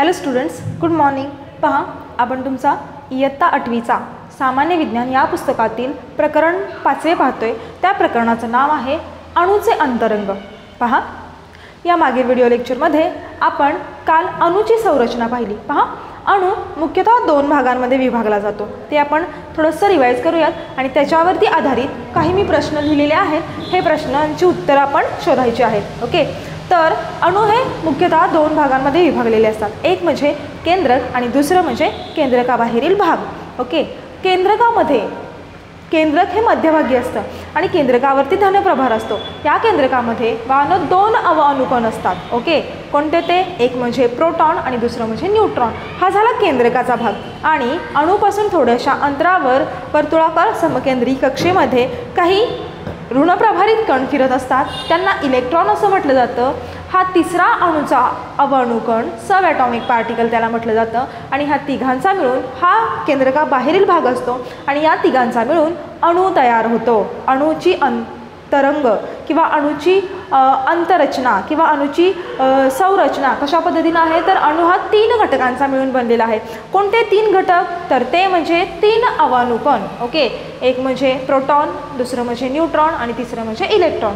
Hello students, good morning. पहा, आपण तुमचा इयत्ता 8वीचा सामान्य विज्ञान या पुस्तकातील प्रकरण 5 पाहतोय. त्या प्रकरणाचं नाव आहे अणूचे अंतरंग. पहा, या मागील व्हिडिओ लेक्चरमध्ये आपण काल अणूची संरचना पाहिली. पहा, अणू मुख्यतः 2 भागांमध्ये विभागला जातो. ते आपण थोडंसं रिवाइज करूयात आणि त्याच्यावरती आधारित काही मी प्रश्न लिहिलेले आहेत. हे प्रश्नांची उत्तरं आपण शोधायची आहेत. ओके, तर अणू हे मुख्यतः 2 भागांमध्ये विभागलेले असतात. एक म्हणजे केंद्रक आणि दुसरं म्हणजे केंद्रकाबाहेरील भाग. ओके, केंद्रकामध्ये केंद्रक हे मध्यभागी असतं आणि केंद्रकावरती धनप्रभार असतो. या केंद्रकामध्ये 2 अणुकण असतात. ओके, कोणते ते? एक म्हणजे प्रोटॉन आणि दुसरं म्हणजे न्यूट्रॉन. हा झाला केंद्रकाचा भाग. आणि अणूपासून थोड्याशा अंतरावर वर्तुळाकार समकेंद्री कक्षेमध्ये काही ऋणप्रभारित कण फिरत असतात. त्यांना इलेक्ट्रॉन असं म्हटलं जातं. हा तिसरा अणूचा अणुकण सब ॲटॉमिक पार्टिकल त्याला म्हटलं जातं. आणि ह्या तिघांचा मिळून हा केंद्रकाबाहेरील भाग असतो आणि या तिघांचा मिळून अणू तयार होतो. अणूची तरंग किंवा अणूची अंतरचना किंवा अणूची संरचना कशा पद्धतीनं आहे, तर अणू हा 3 घटकांचा मिळून बनलेला आहे. कोणते 3 घटक? तर ते म्हणजे 3 अणुकण. ओके, एक म्हणजे प्रोटॉन, दुसरं म्हणजे न्यूट्रॉन आणि तिसरं म्हणजे इलेक्ट्रॉन.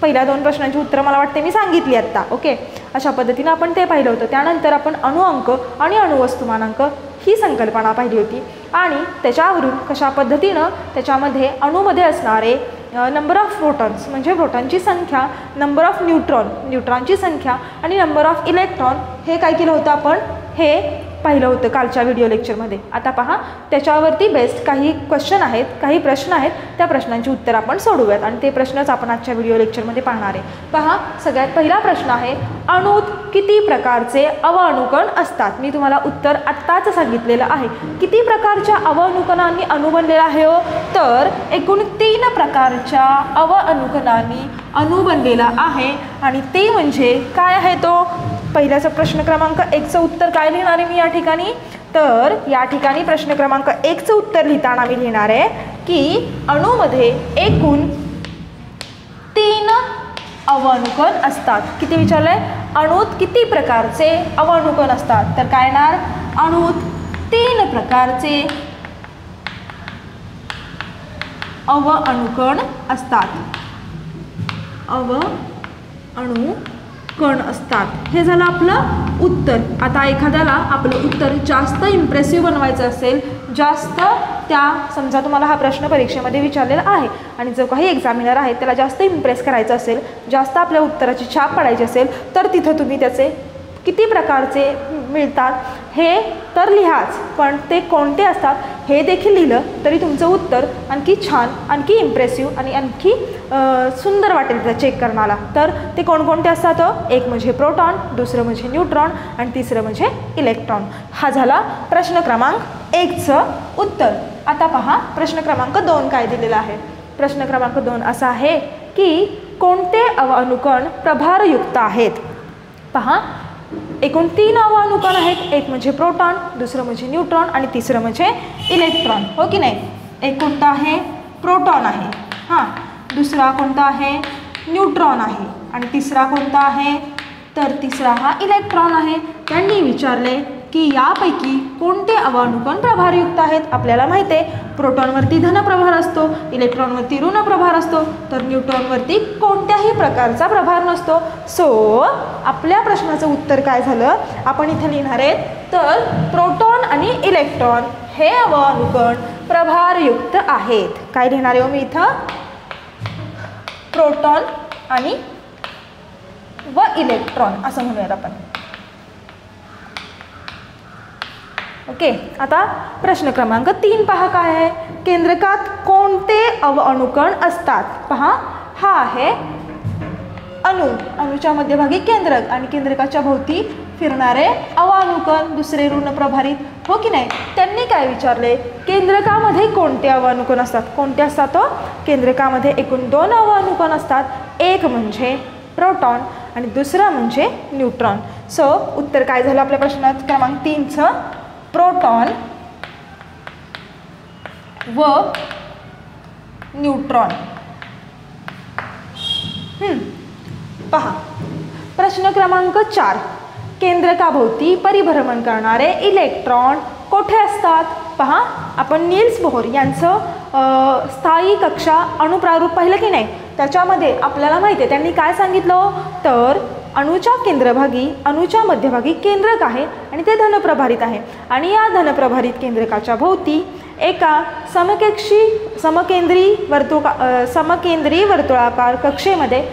पहिल्या 2 प्रश्नांची उत्तरं मला वाटते मी सांगितली आत्ता. ओके, अशा पद्धतीनं आपण ते पाहिलं होतं. त्यानंतर आपण अणुअंक आणि अणुवस्तुमानांक ही संकल्पना पाहिली होती आणि त्याच्यावरून कशा पद्धतीनं त्याच्यामध्ये अणूमध्ये असणारे नंबर ऑफ प्रोटॉन्स म्हणजे प्रोटॉनची संख्या, नंबर ऑफ न्यूट्रॉनची संख्या आणि नंबर ऑफ इलेक्ट्रॉन हे काय केलं होतं आपण, हे पाहिलं होतं कालच्या व्हिडिओ लेक्चरमध्ये. आता पहा, त्याच्यावरती बेस्ड काही क्वेश्चन आहेत, काही प्रश्न आहेत. त्या प्रश्नांची उत्तर आपण सोडवूयात आणि ते प्रश्नच आपण आजच्या व्हिडिओ लेक्चरमध्ये पाहणार आहे. पहा, सगळ्यात पहिला प्रश्न आहे, अणूत किती प्रकारचे अणुकण असतात? मी तुम्हाला उत्तर आत्ताच सांगितलेलं आहे. किती प्रकारच्या अणुकणांनी अणू बनलेला आहे हो? तर एकूण 3 प्रकारच्या अणुकणांनी अणू बनलेला आहे. आणि ते म्हणजे काय आहे तो? पहिल्याचा प्रश्न क्रमांक 1चं उत्तर काय लिहिणार आहे मी या ठिकाणी? तर या ठिकाणी प्रश्न क्रमांक 1चं उत्तर लिहिताना मी लिहिणार आहे की अणूमध्ये एकूण 3 अणुकण असतात. किती विचारलंय? अणूत किती प्रकारचे अणुकण असतात? तर काय येणार? अणूत 3 प्रकारचे अणुकण असतात. अणुकण असतात. हे झालं आपलं उत्तर. आता एखाद्याला आपलं उत्तर जास्त इम्प्रेसिव्ह बनवायचं असेल, जास्त त्या समजा तुम्हाला हा प्रश्न परीक्षेमध्ये विचारलेला आहे आणि जो काही एक्झामिनर आहे त्याला जास्त इम्प्रेस करायचं असेल, जास्त आपल्या उत्तराची छाप पडायची असेल, तर तिथं तुम्ही त्याचे किती प्रकारचे मिळतात हे तर लिहाच, पण ते कोणते असतात हे देखील लिहिलं तरी तुमचं उत्तर आणखी छान, आणखी इम्प्रेसिव्ह आणि आणखी सुंदर वाटेल त्या चेक करण्याला. तर ते कोणकोणते असतात? एक म्हणजे प्रोटॉन, दुसरं म्हणजे न्यूट्रॉन आणि तिसरं म्हणजे इलेक्ट्रॉन. हा झाला प्रश्न क्रमांक 1चं उत्तर. आता पहा, प्रश्न क्रमांक 2 काय दिलेला आहे? प्रश्न क्रमांक 2 असा आहे की कोणते अणुकण प्रभारयुक्त आहेत? पहा, एकूण 3 अणुकण आहेत. एक म्हणजे प्रोटॉन, दुसरं म्हणजे न्यूट्रॉन आणि तिसरं म्हणजे इलेक्ट्रॉन. हो की नाही? एक कोणता आहे? प्रोटॉन आहे. हां, दुसरा कोणता आहे? न्यूट्रॉन आहे आणि तिसरा कोणता आहे? तर तिसरा हा इलेक्ट्रॉन आहे. त्यांनी विचारले की यापैकी कोणते अणुकण प्रभारयुक्त आहेत? आपल्याला माहिती आहे प्रोटॉनवरती धनप्रभार असतो, इलेक्ट्रॉनवरती ऋणप्रभार असतो, तर न्यूट्रॉनवरती कोणत्याही प्रकारचा प्रभार नसतो. सो आपल्या प्रश्नाचं उत्तर काय झालं आपण इथे लिहिणार आहे, तर प्रोटॉन आणि इलेक्ट्रॉन हे अणुकण प्रभारयुक्त आहेत. काय लिहिणार आहे मी इथं? प्रोटॉन आणि इलेक्ट्रॉन असं म्हणूयात आपण. ओके, आता प्रश्न क्रमांक 3 पहा काय आहे? केंद्रकात कोणते अणुकण असतात? पहा, हा आहे अणू. अणूच्या मध्यभागी केंद्रक आणि केंद्रकाच्या भोवती फिरणारे अणुकण, दुसरे ऋणप्रभारित. हो की नाही? त्यांनी काय विचारले? केंद्रकामध्ये कोणते अणुकण असतात? कोणते असतात? केंद्रकामध्ये एकूण 2 अणुकण असतात. एक म्हणजे प्रोटॉन आणि दुसरं म्हणजे न्यूट्रॉन. सो उत्तर काय झालं आपल्या प्रश्न क्रमांक 3चं? प्रोटॉन व न्यूट्रॉन. पहा, प्रश्न क्रमांक 4, केंद्रकाभोवती परिभ्रमण करणारे इलेक्ट्रॉन कोठे असतात? पहा, आपण नील्स बोहर यांचं स्थायी कक्षा अणुप्रारूप पाहिलं की नाही? त्याच्यामध्ये आपल्याला माहिती आहे त्यांनी काय सांगितलं, तर अणूच्या केंद्रभागी अणूच्या मध्यभागी केंद्रक आहे आणि ते धनप्रभारित आहे आणि या धनप्रभारित केंद्रकाच्या भोवती एका समकेंद्री वर्तुळाकार कक्षेमध्ये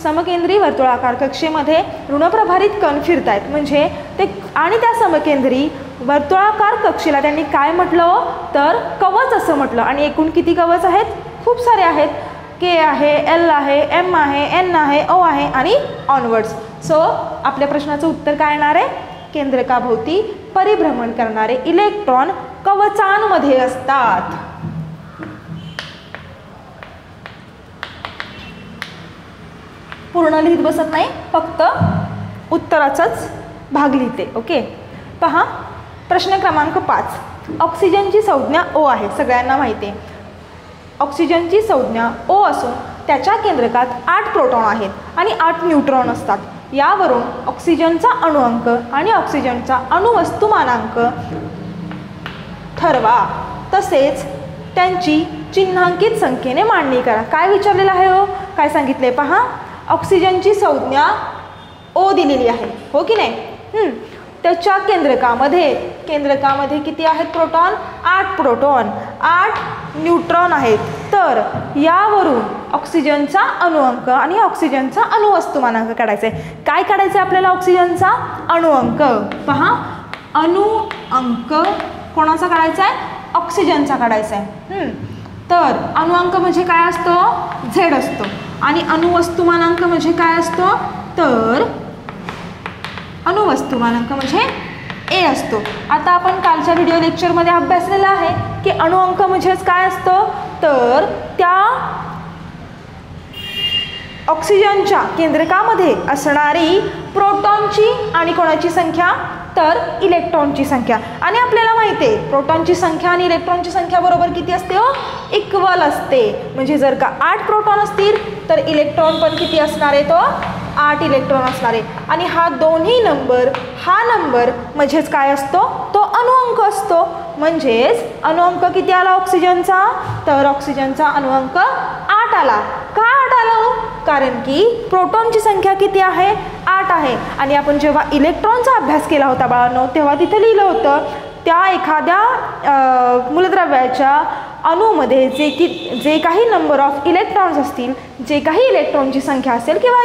समकेंद्री वर्तुळाकार कक्षेमध्ये ऋणप्रभारित कण फिरत आहेत. म्हणजे ते आणि त्या समकेंद्री वर्तुळाकार कक्षेला त्यांनी काय म्हटलं, तर कवच असं म्हटलं. आणि एकूण किती कवच आहेत? खूप सारे आहेत. के आहे, एल आहे, एम आहे, एन आहे, ओ आहे आणि ऑनवर्ड्स. सो आपल्या प्रश्नाचं उत्तर काय येणार आहे? केंद्रकाभोवती परिभ्रमण करणारे इलेक्ट्रॉन कवचांमध्ये असतात. पूर्ण लिहित बसत नाही, फक्त उत्तराचाच भाग लिहिते. ओके, पहा प्रश्न क्रमांक 5. ऑक्सिजनची संज्ञा O आहे, सगळ्यांना माहिती आहे. ऑक्सिजनची संज्ञा O असून त्याच्या केंद्रकात 8 प्रोटॉन आहेत आणि 8 न्यूट्रॉन असतात. यावरून ऑक्सिजनचा अणुअंक आणि ऑक्सिजनचा अणुवस्तुमानांक ठरवा, तसेच त्यांची चिन्हांकित संख्येने मांडणी करा. काय विचारलेलं आहे हो? काय सांगितले? पहा, ऑक्सिजनची संज्ञा O दिलेली आहे, हो की नाही? त्याच्या केंद्रकामध्ये किती आहेत प्रोटॉन? 8 प्रोटॉन, 8 न्यूट्रॉन आहेत. तर यावरून ऑक्सिजनचा अणुअंक आणि ऑक्सिजनचा अणुवस्तुमानांक काढायचा आहे. काय काढायचं आहे आपल्याला? ऑक्सिजनचा अणुअंक. पहा, अणुअंक कोणाचा काढायचा आहे? ऑक्सिजनचा काढायचा आहे. तर अणुअंक म्हणजे काय असतो? झेड असतो. आणि अणुवस्तुमानांक म्हणजे काय असतो? तर अणुवस्तुमानांक म्हणजे ए असतो. आता आपण कालच्या व्हिडिओ लेक्चरमध्ये अभ्यासलेला आहे की अणुअंक म्हणजेच काय असतं, तर त्या ऑक्सिजनच्या केंद्रकामध्ये असणारी प्रोटॉनची आणि कोणाची संख्या, तर इलेक्ट्रॉनची संख्या. आणि आपल्याला माहिती आहे प्रोटॉनची संख्या आणि इलेक्ट्रॉनची संख्या बरोबर किती असते हो? इक्वल असते. म्हणजे जर का 8 प्रोटॉन असतील तर इलेक्ट्रॉन पण किती असणार आहे? तो 8 इलेक्ट्रॉन असणार आहे. आणि हा दोन्ही नंबर, हा नंबर म्हणजेच काय असतो? तो अणुअंक असतो. म्हणजेच अणुअंक किती आला ऑक्सिजनचा? तर ऑक्सिजनचा अणुअंक 8 आला. का 8 आला? कारण की प्रोटॉनची संख्या किती आहे? 8 आहे. आणि आपण जेव्हा इलेक्ट्रॉनचा अभ्यास केला होता बाळांनो, तेव्हा तिथे लिहिलं होतं त्या एखाद्या मूलद्रव्याच्या अणूमध्ये जे काही नंबर ऑफ इलेक्ट्रॉन्स असतील, जे काही इलेक्ट्रॉनची संख्या असेल किंवा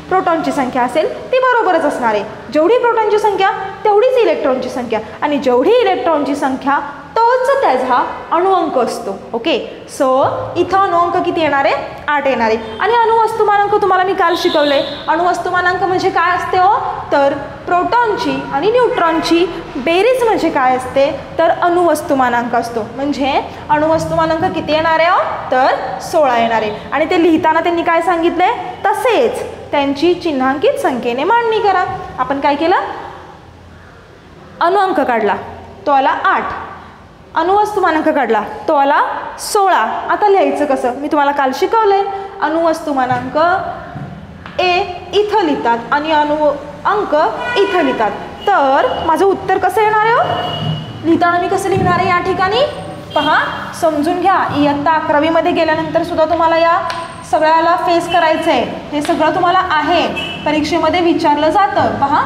प्रोटॉनची संख्या असेल ती बरोबरच असणार आहे. जेवढी प्रोटॉनची संख्या तेवढीच इलेक्ट्रॉनची संख्या, आणि जेवढी इलेक्ट्रॉनची संख्या तोच त्याचा अणुअंक असतो. ओके, सो इथं अणुअंक किती येणार आहे? 8 येणार आहे. आणि अणुवस्तुमानांक तुम्हाला मी काल शिकवले. अणुवस्तुमानांक म्हणजे काय असते हो? तर प्रोटॉनची आणि न्यूट्रॉनची बेरीज म्हणजे काय असते? तर अणुवस्तुमानांक असतो. म्हणजे अणुवस्तुमानांक किती येणार आहे हो? तर 16 येणार आहे. आणि ते लिहिताना त्यांनी काय सांगितले? तसेच त्यांची चिन्हांकित संख्येने मांडणी करा. आपण काय केलं? अणुअंक काढला, तो आला 8. अणुवस्तुमानांक काढला, तो आला 16. आता लिहायचं कसं? मी तुम्हाला काल शिकवलंय. अणुवस्तुमानांक ए इथं लिहितात आणि अणुअंक इथं लिहितात. तर माझं उत्तर कसं येणार आहे? लिहिताना मी कसं लिहिणार आहे या ठिकाणी? पहा, समजून घ्या. इयत्ता 11वी गेल्यानंतर सुद्धा तुम्हाला या सगळ्याला फेस करायचं आहे. हे सगळं तुम्हाला आहे, परीक्षेमध्ये विचारलं जातं. पहा,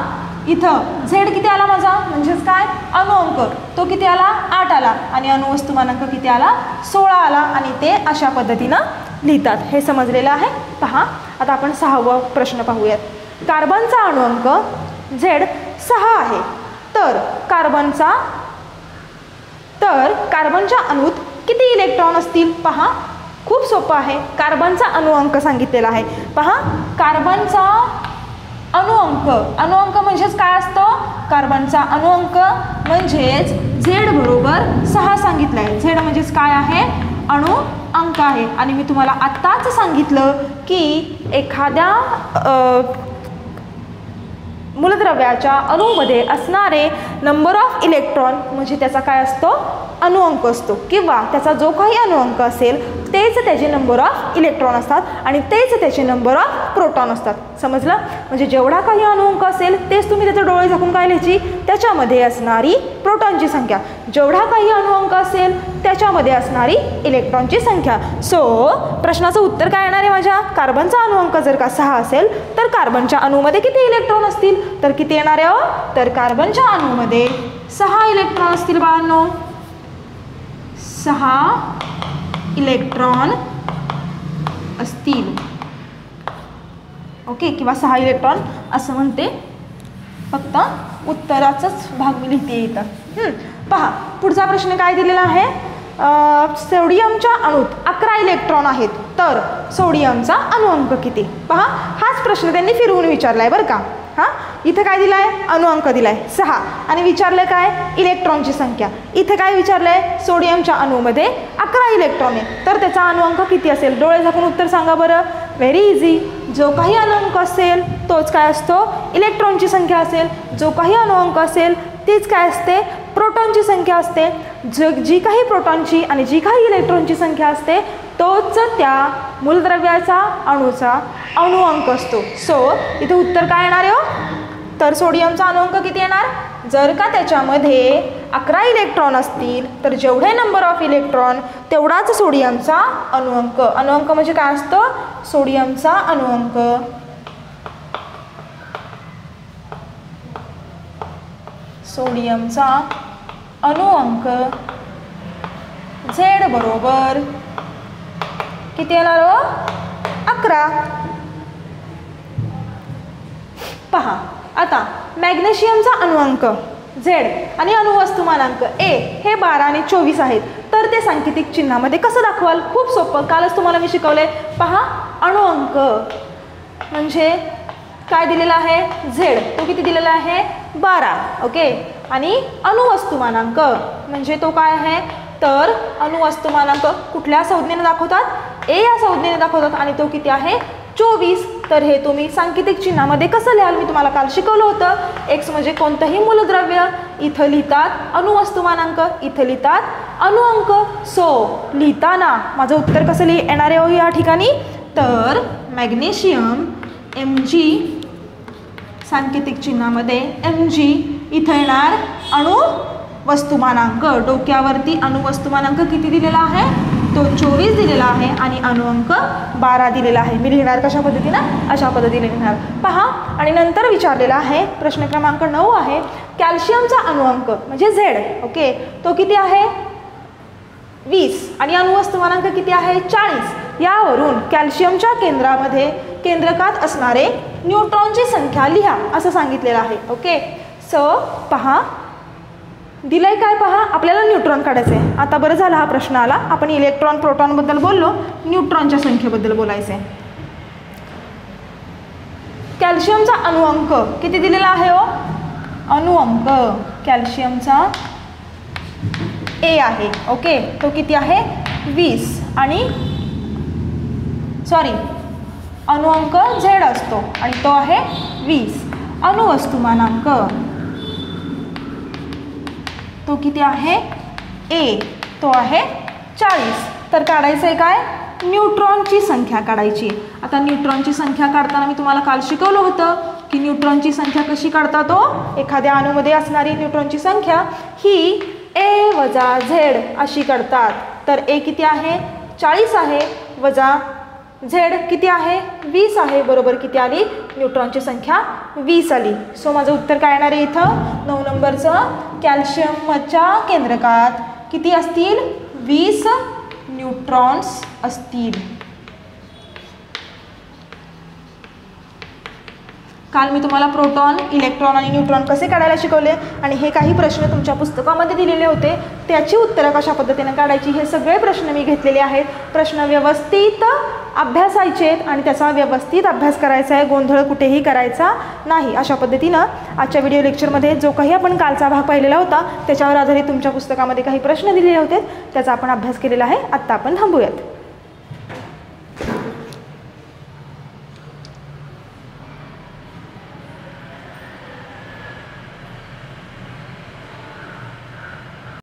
इथं झेड किती आला माझा? म्हणजेच काय? अणुअंक. तो किती आला? 8 आला. आणि अणुवस्तुमानांक किती आला? 16 आला. आणि ते अशा पद्धतीनं लिहितात. हे समजलेलं आहे. पहा, आता आपण 6वा प्रश्न पाहूयात. कार्बनचा अणुअंक झेड 6 आहे. तर कार्बनच्या अणूत किती इलेक्ट्रॉन असतील? पहा, खूप सोपं आहे. कार्बनचा अणुअंक सांगितलेला आहे. पहा, कार्बनचा अणुअंक म्हणजेच काय असतो? कार्बनचा अणुअंक म्हणजेच झेड बरोबर 6 सांगितलं आहे. झेड म्हणजेच काय आहे? अणुअंक आहे. आणि मी तुम्हाला आत्ताच सांगितलं की एखाद्या मूलद्रव्याच्या अणूमध्ये असणारे नंबर ऑफ इलेक्ट्रॉन म्हणजे त्याचा काय असतो, अणुअंक असतो, किंवा त्याचा जो काही अणुअंक असेल तेच त्याचे नंबर ऑफ इलेक्ट्रॉन असतात आणि तेच त्याचे नंबर ऑफ प्रोटॉन असतात. समजलं? म्हणजे जेवढा काही अणुअंक असेल तेच तुम्ही त्याचे डोळे झाकून काय लिहायची, त्याच्यामध्ये असणारी प्रोटॉनची संख्या. जेवढा काही अणुअंक असेल त्याच्यामध्ये असणारी इलेक्ट्रॉनची संख्या. सो प्रश्नाचं उत्तर काय येणार आहे माझ्या, कार्बनचा अणुअंक जर का 6 असेल तर कार्बनच्या अणूमध्ये किती इलेक्ट्रॉन असतील, तर किती येणार आहे हो, तर कार्बनच्या अणूमध्ये 6 इलेक्ट्रॉन असतील बाळांनो. 6 इलेक्ट्रॉन असतील. ओके, किंवा 6 इलेक्ट्रॉन असं म्हणते, फक्त उत्तराचाच भाग मी लिहिते इथं. पहा पुढचा प्रश्न काय दिलेला आहे, सोडियमच्या अणूत 11 इलेक्ट्रॉन आहेत तर सोडियमचा अणुअंक किती. पहा हाच प्रश्न त्यांनी फिरवून विचारलाय बरं का. हां, इथं काय दिलाय, अणुअंक दिलाय 6 आणि विचारलंय काय, इलेक्ट्रॉनची संख्या. इथं काय विचारलंय, सोडियमच्या अणूमध्ये 11 इलेक्ट्रॉन आहे तर त्याचा अणुअंक किती असेल. डोळे झाकून उत्तर सांगा बरं. व्हेरी इझी, जो काही अणुअंक असेल तोच काय असतो, इलेक्ट्रॉनची संख्या असेल. जो काही अणुअंक असेल तीच काय असते, प्रोटॉनची संख्या असते. जी काही प्रोटॉनची आणि जी काही इलेक्ट्रॉनची संख्या असते तोच त्या मूलद्रव्याचा अणूचा अणुअंक असतो. सो इथे उत्तर काय येणार आहे, तर सोडियमचा अणुअंक किती येणार, जर का त्याच्यामध्ये 11 इलेक्ट्रॉन असतील तर जेवढे नंबर ऑफ इलेक्ट्रॉन तेवढाच सोडियमचा अणुअंक. अणुअंक म्हणजे काय असतं, सोडियमचा अणुअंक. सोडियमचा अणुअंक Z बरोबर किती येणार हो, 11. पहा आता मॅग्नेशियमचा अणुअंक Z आणि अणुवस्तुमानांक A हे 12 आणि 24 आहेत तर ते सांकेतिक चिन्हामध्ये कसं दाखवाल. खूप सोपं, कालच तुम्हाला मी शिकवले. पहा अणुअंक म्हणजे काय दिलेला आहे, Z, तो किती दिलेला आहे, 12. ओके, आणि अणुवस्तुमानांक म्हणजे तो काय आहे, तर अणुवस्तुमानांक कुठल्या संज्ञेने दाखवतात, A या संज्ञेने दाखवतात आणि तो किती आहे, 24. तर हे तुम्ही सांकेतिक चिन्हामध्ये कसं लिहाल मी तुम्हाला काल शिकवलं होतं. X म्हणजे कोणतंही मूलद्रव्य, इथं लिहितात अणुवस्तुमानांक, इथं लिहितात अणुअंक. सो लिहिताना माझं उत्तर कसं येणार आहे हो या ठिकाणी, तर मॅग्नेशियम Mg, सांकेतिक चिन्हामध्ये Mg, इथं येणार अणुवस्तुमानांक. डोक्यावरती अणुवस्तुमानांक किती दिलेला आहे, तो 24 दिलेला आहे आणि अणुअंक 12 दिलेला आहे. मी लिहिणार कशा पद्धतीनं, अशा पद्धतीने लिहिणार. पहा आणि नंतर विचारलेला आहे प्रश्न क्रमांक 9 आहे, कॅल्शियमचा अणुअंक म्हणजे Z. ओके, तो किती आहे, 20 आणि अणुवस्तुमानांक किती आहे, 40. यावरून कॅल्शियमच्या केंद्रामध्ये केंद्रकात असणारे न्यूट्रॉनची संख्या लिहा असं सांगितलेलं आहे. ओके, सो पहा दिलंय काय, पहा आपल्याला न्यूट्रॉन काढायचे. आता बरं झालं हा प्रश्न आला, आपण इलेक्ट्रॉन प्रोटॉनबद्दल बोललो, न्यूट्रॉनच्या संख्येबद्दल बोलायचे. कॅल्शियमचा अणुअंक किती दिलेला आहे हो, अणुअंक कॅल्शियमचा A आहे. ओके, तो किती आहे, 20 आणि अणुअंक Z असतो आणि तो आहे 20. अणुवस्तुमानांक तो किती आहे, A, तो आहे 40. तर काढायचं आहे काय, न्यूट्रॉनची संख्या काढायची. आता न्यूट्रॉनची संख्या काढताना मी तुम्हाला काल शिकवलं होतं की न्यूट्रॉनची संख्या कशी काढतात तो, एखाद्या अणूमध्ये असणारी न्यूट्रॉनची संख्या ही A वजा Z अशी काढतात. तर A किती आहे, 40 आहे, वजा Z किती आहे, 20 आहे, बरोबर किती आली, न्यूट्रॉनची संख्या 20 आली. सो माझं उत्तर काय येणार आहे इथं, 9 नंबरचं, कॅल्शियमच्या केंद्रकात किती असतील, 20 न्यूट्रॉन्स असतील. काल मी तुम्हाला प्रोटॉन, इलेक्ट्रॉन आणि न्यूट्रॉन कसे काढायला शिकवले आणि हे काही प्रश्न तुमच्या पुस्तकामध्ये दिलेले होते, त्याची उत्तरं कशा पद्धतीने काढायची हे सगळे प्रश्न मी घेतलेले आहेत. प्रश्न व्यवस्थित अभ्यासायचे आणि त्याचा व्यवस्थित अभ्यास करायचा आहे, गोंधळ कुठेही करायचा नाही. अशा पद्धतीनं आजच्या व्हिडिओ लेक्चरमध्ये जो काही आपण कालचा भाग पाहिलेला होता त्याच्यावर आधारित तुमच्या पुस्तकामध्ये काही प्रश्न दिलेले होते त्याचा आपण अभ्यास केलेला आहे. आत्ता आपण थांबूयात.